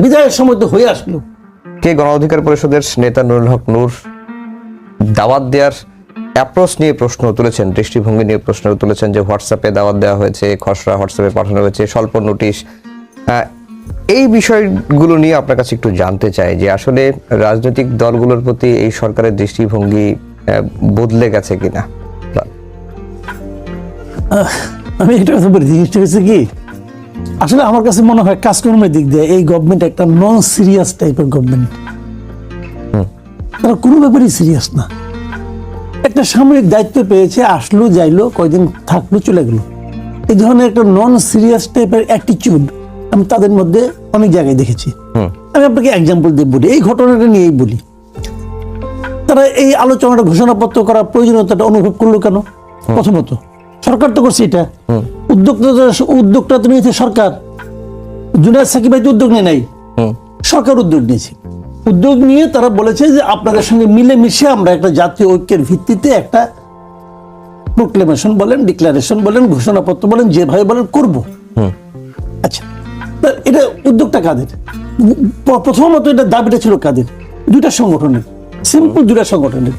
বিদায়ের সময় তো হয়ে আসলো। কে গণ অধিকার পরিষদের নেতা নুরুল হক নূর দাওয়াত দেওয়ার অ্যাপ্রোচ নিয়ে প্রশ্ন তুলেছেন, দৃষ্টিভঙ্গি নিয়ে প্রশ্ন তুলেছেন যে হোয়াটসঅ্যাপে দাওয়াত দেওয়া হয়েছে, খসড়া হোয়াটসঅ্যাপে পাঠানো হয়েছে, স্বল্প নোটিশ। এই বিষয়গুলো নিয়ে আপনার কাছে একটু জানতে চাই যে আসলে রাজনৈতিক দলগুলোর প্রতি এই সরকারের দৃষ্টিভঙ্গি বদলে গেছে কিনা। আমি এটা কথা বলি, জিনিসটা হচ্ছে কি, আসলে আমার কাছে মনে হয় কাজকর্মের দিক দিয়ে এই গভর্নমেন্ট একটা নন সিরিয়াস টাইপের গভর্নমেন্ট। তারা কোনো ব্যাপারই সিরিয়াস না। একটা সাময়িক দায়িত্ব পেয়েছে, আসলো যাইলো, কয়দিন থাকলো চলে গেল, এই ধরনের একটা নন সিরিয়াস টাইপের অ্যাটিটিউড আমি তাদের মধ্যে অনেক জায়গায় দেখেছি। আমি আপনাকে এক্সাম্পল দিয়ে বলি, এই ঘটনাটা নিয়েই বলি। তারা এই আলোচনাটা ঘোষণাপত্র করার প্রয়োজনীয়তাটা অনুভব করলো কেন? প্রথমত সরকার তো করছে এটা, উদ্যোগটা তো নিয়েছে সরকার। জুনায়েদ সাকিব ভাই তো উদ্যোগ নেয় নাই, সরকার উদ্যোগ নিয়েছে। উদ্যোগ নিয়ে তারা বলেছে যে আপনাদের সঙ্গে মিলেমিশে আমরা একটা জাতীয় ঐক্যের ভিত্তিতে একটা প্রোক্লেমেশন বলেন, ডিক্লারেশন বলেন, ঘোষণাপত্র বলেন, যেভাবে বলেন করব। আচ্ছা, এটা উদ্যোগটা কাদের? প্রথমত এটা দাবিটা ছিল কাদের? দুইটা সংগঠনের, সিম্পল দুইটা সংগঠনের।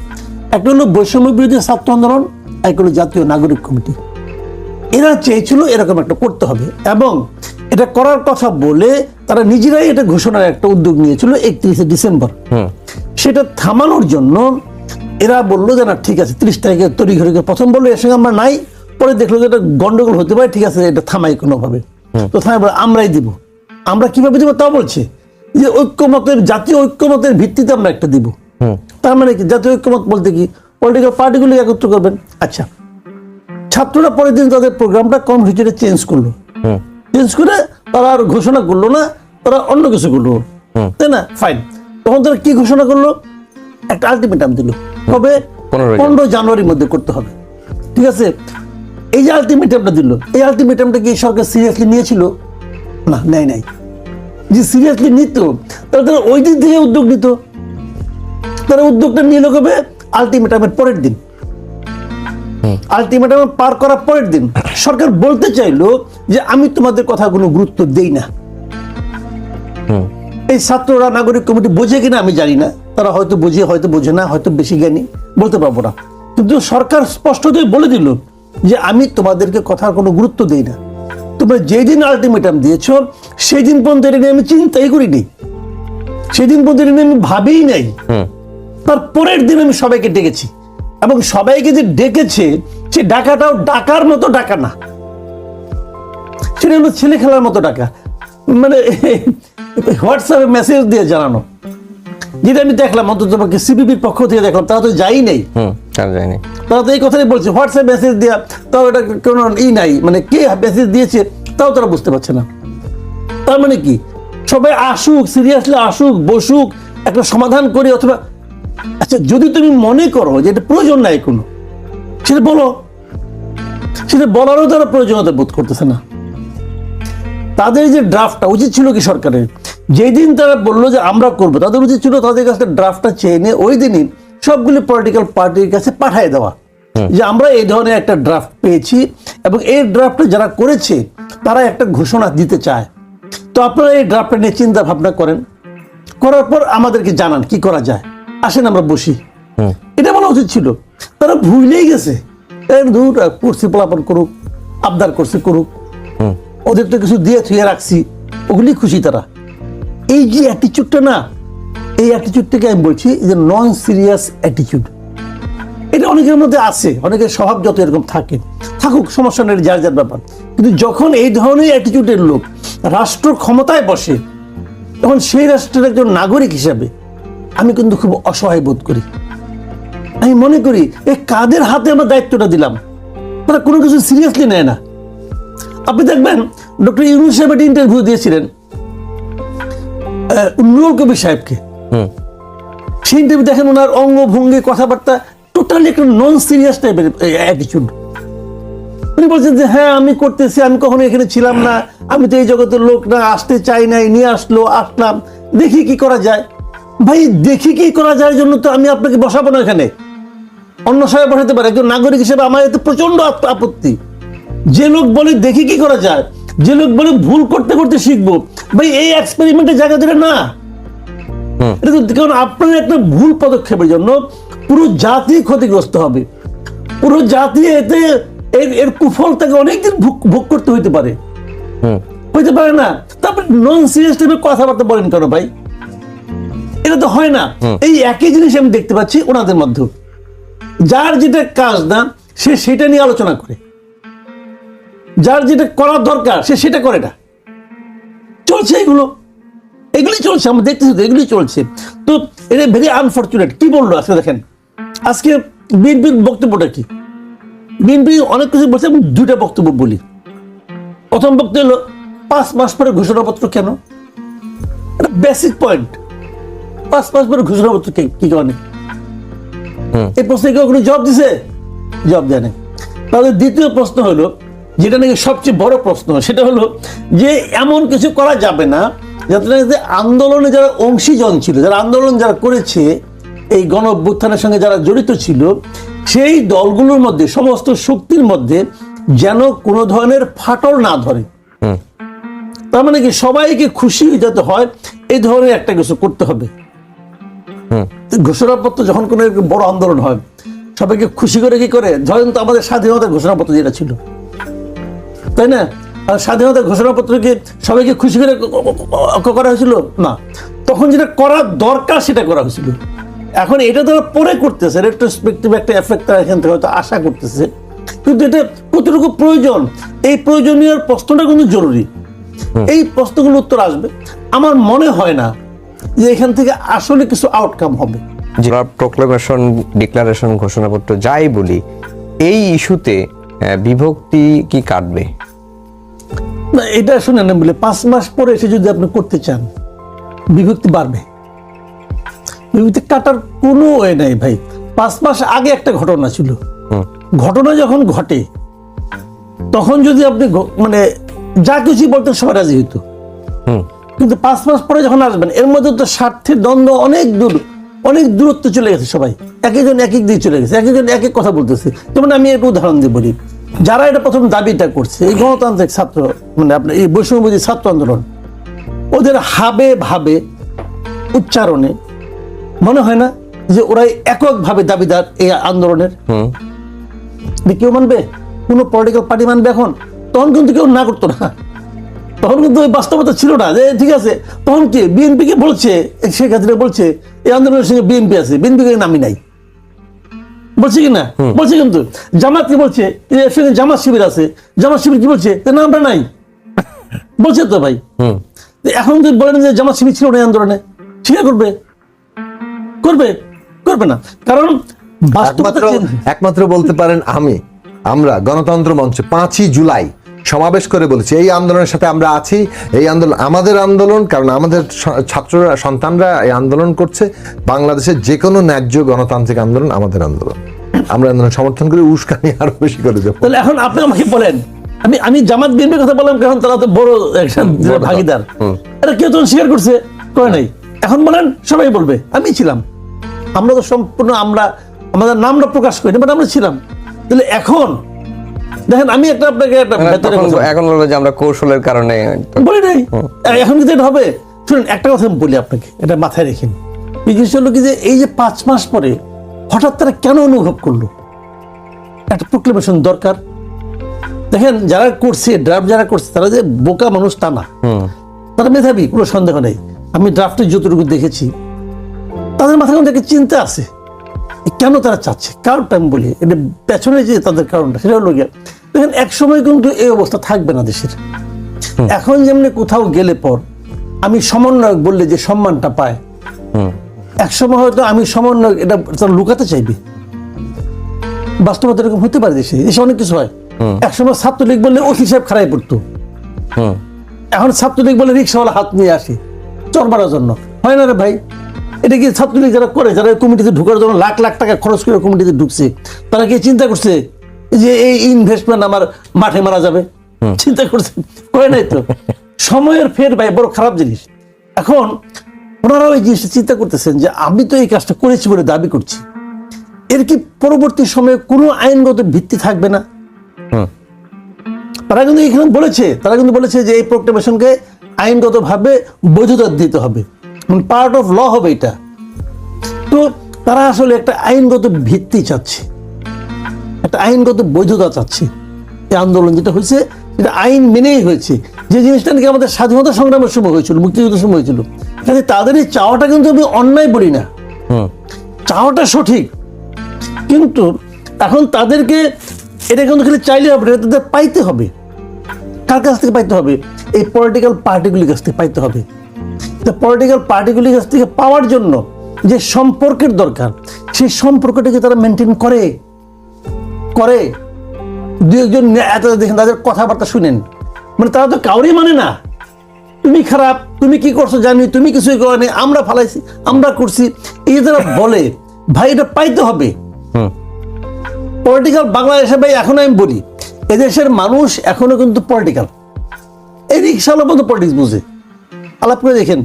একটা হলো বৈষম্য বিরোধী ছাত্র আন্দোলন, এক হলো জাতীয় নাগরিক কমিটি। এরা চেয়েছিল এরকম একটা করতে হবে, এবং এটা করার কথা বলে তারা নিজেরাই এটা ঘোষণার একটা উদ্যোগ নিয়েছিল 31শে ডিসেম্বর। সেটা থামানোর জন্য এরা বললো যে না ঠিক আছে 30 তারিখে তৈরি করে, প্রথম বললো এর সঙ্গে আমরা নাই, পরে দেখলো যে এটা গন্ডগোল হতে পারে, ঠিক আছে এটা থামাই কোনোভাবে। তো থামাই বলে আমরাই দিব। আমরা কিভাবে দিব তা বলছে যে ঐক্যমতের, জাতীয় ঐক্যমতের ভিত্তিতে আমরা একটা দিব। তার মানে কি জাতীয় ঐক্যমত বলতে কি? পলিটিক্যাল পার্টিগুলো একত্র করবেন। আচ্ছা, ছাত্ররা পরের দিন তাদের প্রোগ্রামটা কমিটিতে চেঞ্জ করলো, চেঞ্জ করে তারা আর ঘোষণা করলো না, তারা অন্য কিছু করলো, তাই না? ফাইন। তখন তারা কি ঘোষণা করলো? একটা আলটিমেটাম দিল, কবে? 15 জানুয়ারির মধ্যে করতে হবে। ঠিক আছে, এই যে আলটিমেটামটা দিল, এই আলটিমেটামটা কি সরকার সিরিয়াসলি নিয়েছিল? না, নেয় নাই। যে সিরিয়াসলি নিত তারা ওই দিন থেকে উদ্যোগ নিত। তারা উদ্যোগটা নিল কবে? আলটিমেটামের পরের দিন। আলটিমেটাম পার করার পরের দিন সরকার বলতে চাইলো যে আমি তোমাদের কথা কোনো গুরুত্ব দেই না। এই ছাত্ররা নাগরিক কমিটি বোঝে কিনা আমি জানি না, তারা হয়তো বোঝে, হয়তো বোঝে না, হয়তো বেশি জ্ঞানী, বলতে পারবো না। কিন্তু সরকার স্পষ্টতই বলে দিল যে আমি তোমাদেরকে কথার কোনো গুরুত্ব দেই না। তোমরা যেই দিন আলটিমেটাম দিয়েছ সেই দিন পর্যন্ত এটা নিয়ে আমি চিন্তাই করিনি, সেদিন পর্যন্ত এটা নিয়ে আমি ভাবিই নাই। তার পরের দিন আমি সবাইকে ডেকেছি, এবং সবাইকে যে ডেকেছে সে ডাকাটাও ডাকার মতো ডাকা না, সেটা হলো ছেলে খেলার মতো ডাকা, মানে হোয়াটসঅ্যাপে মেসেজ দিয়ে জানানো। যেটা আমি দেখলাম অন্তত সিপিবির পক্ষ থেকে দেখলাম, তারা তো যাই নাই, তারা তো এই কথাই বলছে হোয়াটসঅ্যাপ মেসেজ দেওয়া, তাও এটা কোনো নাই, মানে কে মেসেজ দিয়েছে তাও তারা বুঝতে পারছে না। তার মানে কি সবাই আসুক, সিরিয়াসলি আসুক, বসুক, একটা সমাধান করি। অথবা আচ্ছা, যদি তুমি মনে করো যে এটা প্রয়োজন নাই কোনো, সেটা বলো, সেটা বলারও তারা প্রয়োজনীয়তা বোধ করতেছে না। তাদের যে ড্রাফটটা উচিত ছিল কি সরকারের, যেই দিন তারা বললো যে আমরা করবো, তাদের উচিত ছিল তাদের কাছে ড্রাফটটা চেয়ে নিয়ে ওই দিনই সবগুলি পলিটিক্যাল পার্টির কাছে পাঠিয়ে দেওয়া যে আমরা এই ধরনের একটা ড্রাফট পেয়েছি, এবং এই ড্রাফটটা যারা করেছে তারা একটা ঘোষণা দিতে চায়, তো আপনারা এই ড্রাফটটা নিয়ে চিন্তা ভাবনা করেন, করার পর আমাদেরকে জানান কি করা যায়, আসেন আমরা বসি। এটা বলা উচিত ছিল। তারা ভুলেই গেছে, করছি পোলাপন করুক, আবদার করছে করুক, ওদের তো কিছু দিয়ে থুয়ে রাখছি, ওগুলি খুশি তারা। এই যে অ্যাটিচিউডটা না, এই অ্যাটিচিউডটাকে আমি বলছি যে নন সিরিয়াস অ্যাটিচিউড। এটা অনেকের মধ্যে আছে, অনেকের স্বভাব যত এরকম থাকে, থাকুক, সমস্যা নেই, যার যার ব্যাপার। কিন্তু যখন এই ধরনের অ্যাটিচিউডের লোক রাষ্ট্র ক্ষমতায় বসে, তখন সেই রাষ্ট্রের একজন নাগরিক হিসাবে আমি কিন্তু খুব অসহায় বোধ করি। আমি মনে করি এই কাদের হাতে আমরা দায়িত্বটা দিলাম, তারা কোনো কিছু সিরিয়াসলি নেয় না। আপনি দেখবেন ডক্টর ইউনূস সাহেব একটা ইন্টারভিউ দিয়েছিলেন নুরুল কবির সাহেবকে, সেই ইন্টারভিউ দেখেন ওনার অঙ্গভঙ্গি, কথাবার্তা টোটালি একটা নন সিরিয়াস টাইপের অ্যাটিচিউড। উনি বলছেন যে হ্যাঁ আমি করতেছি, আমি কখনো এখানে ছিলাম না, আমি তো এই জগতের লোক না, আসতে চাই নাই, নিয়ে আসলো, আসলাম, দেখি কি করা যায়। ভাই দেখি কি করা যায় জন্য তো আমি আপনাকে বসাবো না এখানে, অন্য সময় বসাতে পারে। একজন নাগরিক হিসেবে আমার এতে প্রচন্ড আপত্তি। যে লোক বলে দেখি কি করা যায়, যে লোক বলে ভুল করতে করতে শিখবো, ভাই এই এক্সপেরিমেন্টের জায়গা ধরে না। এটা তো কারণ আপনার একটা ভুল পদক্ষেপের জন্য পুরো জাতি ক্ষতিগ্রস্ত হবে, পুরো জাতি এতে এর কুফল তাকে অনেকদিন ভোগ করতে হইতে পারে, হইতে পারে না। তারপরে নন সিরিয়াস টাইপের কথাবার্তা বলেন কেন ভাই? এটা তো হয় না। এই একই জিনিস আমি দেখতে পাচ্ছি ওনাদের মধ্যে, যার যেটা কাজ না সে সেটা নিয়ে আলোচনা করে, যার যেটা করার দরকার সে সেটা করে না। চলছে এগুলি চলছে, আমরা দেখতেছি তো এগুলি চলছে। তো এটা ভেরি আনফর্চুনেট। কি বললো আজকে দেখেন, আজকে বিএনপির বক্তব্যটা কি? বিএনপি অনেক কিছু বলছে, আমি দুইটা বক্তব্য বলি। প্রথম বক্তব্য হলো 5 মাস পরে ঘোষণাপত্র কেন? এটা বেসিক পয়েন্ট। 5 মাস পরে ঘোষণাপত্র কি কারণে? এই প্রশ্নে কেউ কোনো জবাব দিছে? জবাব দেয় না। তাহলে দ্বিতীয় প্রশ্ন হলো, যেটা নাকি সবচেয়ে বড় প্রশ্ন, সেটা হলো যে এমন কিছু করা যাবে না যাতে আন্দোলনে যারা অংশীজন ছিল, যারা আন্দোলন যারা করেছে, এই গণ অভ্যুত্থানের সঙ্গে যারা জড়িত ছিল, সেই দলগুলোর মধ্যে, সমস্ত শক্তির মধ্যে যেন কোনো ধরনের ফাটল না ধরে। তার মানে কি সবাইকে খুশি যাতে হয় এই ধরনের একটা কিছু করতে হবে। ঘোষণাপত্র যখন কোনো বড় আন্দোলন হয়, সবাইকে খুশি করে কি করে? ধরেন তো আমাদের স্বাধীনতার ঘোষণাপত্র যেটা ছিল, তাই না? আর স্বাধীনতার ঘোষণাপত্রকে সবাইকে খুশি করে করা হয়েছিল না, তখন যেটা করার দরকার সেটা করা হয়েছিল। এখন এটা তারা পরে করতেছে, রেট্রোস্পেক্টিভ একটা এফেক্ট তারা এখান থেকে হয়তো আশা করতেছে, কিন্তু এটা কতটুকু প্রয়োজন, এই প্রয়োজনীয় প্রশ্নটা কিন্তু জরুরি। এই প্রশ্নগুলো উত্তর আসবে। আমার মনে হয় না যে এখান থেকে আসলে কিছু আউটকাম হবে। প্রোক্লেমেশন, ডিক্লারেশন, ঘোষণাপত্র যাই বলি, এই ইস্যুতে বিভক্তি কি কাটবে না? এটা শুনেন বলে 5 মাস পরে এসে যদি আপনি করতে চান, বিভক্তি বাড়বে। বিভক্তি কাটার কোনো ওয়ে নাই ভাই। 5 মাস আগে একটা ঘটনা ছিল, ঘটনা যখন ঘটে তখন যদি আপনি মানে যা কিছু বলতেন সবাই রাজি হইতো, কিন্তু 5 মাস পরে যখন আসবেন, এর মধ্যে তো স্বার্থের দ্বন্দ্ব অনেক দূরত্ব চলে গেছে। সবাই একজন এক দিকে চলে গেছে, একজন এক কথা বলতেছে। যেমন আমি একটু উদাহরণ দিয়ে বলি, যারা এটা প্রথম দাবিটা করছে, এই গণতান্ত্রিক ছাত্র, মানে আপনার এই বৈষম্যবিরোধী ছাত্র আন্দোলন, ওদের হাবে ভাবে উচ্চারণে মনে হয় না যে ওরাই এককভাবে দাবিদার এই আন্দোলনের। কেউ মানবে? কোন পলিটিক্যাল পার্টি মানবে এখন? তখন কিন্তু কেউ না করতো না, তখন কিন্তু ওই বাস্তবতা ছিল না যে ঠিক আছে। তখন কি বিএনপি কে বলছে, শেখ হাসিনা বলছে এই আন্দোলনের সঙ্গে বিএনপি আছে, বিএনপি কে নামি নাই, বলছে কি না? বলছে। কিন্তু জামাত কি বলছে, এর সঙ্গে জামাত শিবির আছে, জামাত শিবির কি বলছে না আমরা নাই, বলছে তো ভাই। এখন যদি বলেন যে জামাত শিবির ছিল না আন্দোলনে, স্বীকার করবে না। কারণ একমাত্র বলতে পারেন আমরা গণতন্ত্র মঞ্চে 5ই জুলাই সমাবেশ করে বলেছি এই আন্দোলনের সাথে আমরা আছি, এই আন্দোলন আমাদের আন্দোলন, কারণ আমাদের ছাত্ররা, সন্তানরা এই আন্দোলন করছে। বাংলাদেশের যে কোনো ন্যায্য গণতান্ত্রিক আন্দোলন আমাদের আন্দোলন, আমরা আন্দোলন সমর্থন করে উস্কানি আরো বেশি করে দেবো। তাহলে এখন আপনি আমাকে বলেন, আমি জামাত বিএনপির কথা বললাম, কারণ তারা তো বড় ভাগিদার, এটা কেউ তখন স্বীকার করছে করে নাই। এখন বলেন, সবাই বলবে আমি ছিলাম, আমরা তো সম্পূর্ণ আমাদের নামটা প্রকাশ করি, বাট আমরা ছিলাম। তাহলে এখন দেখেন, আমি আপনাকে এখন বলবো যে আমরা কৌশলের কারণে বলি নাই, এখন কিন্তু এটা হবে। শুনুন, একটা কথা আমি বলি আপনাকে, এটা মাথায় রেখেন। এই জিনিসটা হলো কি যে এই যে 5 মাস পরে হঠাৎ তারা কেন অনুভব করলো একটা প্রোক্লেমেশন দরকার? দেখেন, যারা করছে ড্রাফট, যারা করছে তারা যে বোকা মানুষ তা না, তারা মেধাবী, কোনো সন্দেহ নেই। আমি ড্রাফটে যতটুকু দেখেছি, তাদের মাথায় মধ্যে একটা চিন্তা আছে কেন তারা চাচ্ছে। কারণটা আমি বলি, এটা পেছনে যে তাদের কারণটা, সেটা হলো গিয়ে দেখেন, এক সময় কিন্তু এই অবস্থা থাকবে না দেশের। এখন যেমনি কোথাও গেলে পর আমি সমন্বয়ক বললে যে সম্মানটা পায়, এক সময় হয়তো আমি সমন্বয়ক এটা লুকাতে চাইবে। বাস্তবতা এরকম হতে পারে, দেশে অনেক কিছু হয়। একসময় ছাত্রলীগ বললে ওসি সাহেব খারাই পড়তো, এখন ছাত্রলীগ বলে রিক্সাওয়ালা হাত নিয়ে আসে চর মারার জন্য। হয় না রে ভাই? এটা কি ছাত্রলীগ যারা করে, যারা কমিটিতে ঢুকার জন্য লাখ লাখ টাকা খরচ করে কমিটিতে ঢুকছে, তারা কি চিন্তা করছে যে এই ইনভেস্টমেন্ট আমার মাঠে মারা যাবে? চিন্তা করছে? করে নাই তো। সময়ের ফের ভাই বড় খারাপ জিনিস। এখন ওনারা ওই জিনিসটা চিন্তা করতেছেন যে আমি তো এই কাজটা করেছি বলে দাবি করছি, এর কি পরবর্তী সময়ে কোনো আইনগত ভিত্তি থাকবে না? তারা কিন্তু এখানে বলেছে যে এই প্রোক্লেমেশনকে আইনগতভাবে বৈধতা দিতে হবে, পার্ট অফ ল হবে এটা। তো তারা আসলে একটা আইনগত ভিত্তি চাচ্ছে, একটা আইনগত বৈধতা চাচ্ছে। এই আন্দোলন যেটা হয়েছে এটা আইন মেনেই হয়েছে, যে জিনিসটা নাকি আমাদের স্বাধীনতা সংগ্রামের সময় হয়েছিল, মুক্তিযুদ্ধের সময় হয়েছিল। কাজে তাদের এই চাওয়াটা কিন্তু আমি অন্যায় বলি না, চাওয়াটা সঠিক, কিন্তু এখন তাদেরকে এটা কিন্তু খালি চাইলে হবে না, এটা তাদের পাইতে হবে। কার কাছ থেকে পাইতে হবে? এই পলিটিক্যাল পার্টিগুলির কাছ থেকে পাইতে হবে। পলিটিক্যাল পার্টিগুলির কাছ থেকে পাওয়ার জন্য যে সম্পর্কের দরকার, সেই সম্পর্কটাকে তারা মেনটেন করে। দু একজন এত দেখেন তাদের কথাবার্তা শুনেন, মানে তারা তো কাউরই মানে না। তুমি খারাপ, তুমি কি করছো জানি, তুমি কিছুই করনি, আমরা ফালাইছি, আমরা করছি, এই যারা বলে, ভাই এটা পাইতে হবে। পলিটিক্যাল বাংলাদেশে ভাই এখনো আমি বলি, এদেশের মানুষ এখনো কিন্তু পলিটিক্যাল, এই রিক্সাওয়ালা পর্যন্ত পলিটিক্স বুঝে। আলাপ করে দেখেন,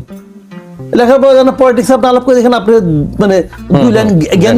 লেখাপড়া জানা পলিটিক্স আপনি আলাপ করে দেখেন, আপনি মানে 2 লাইন জ্ঞান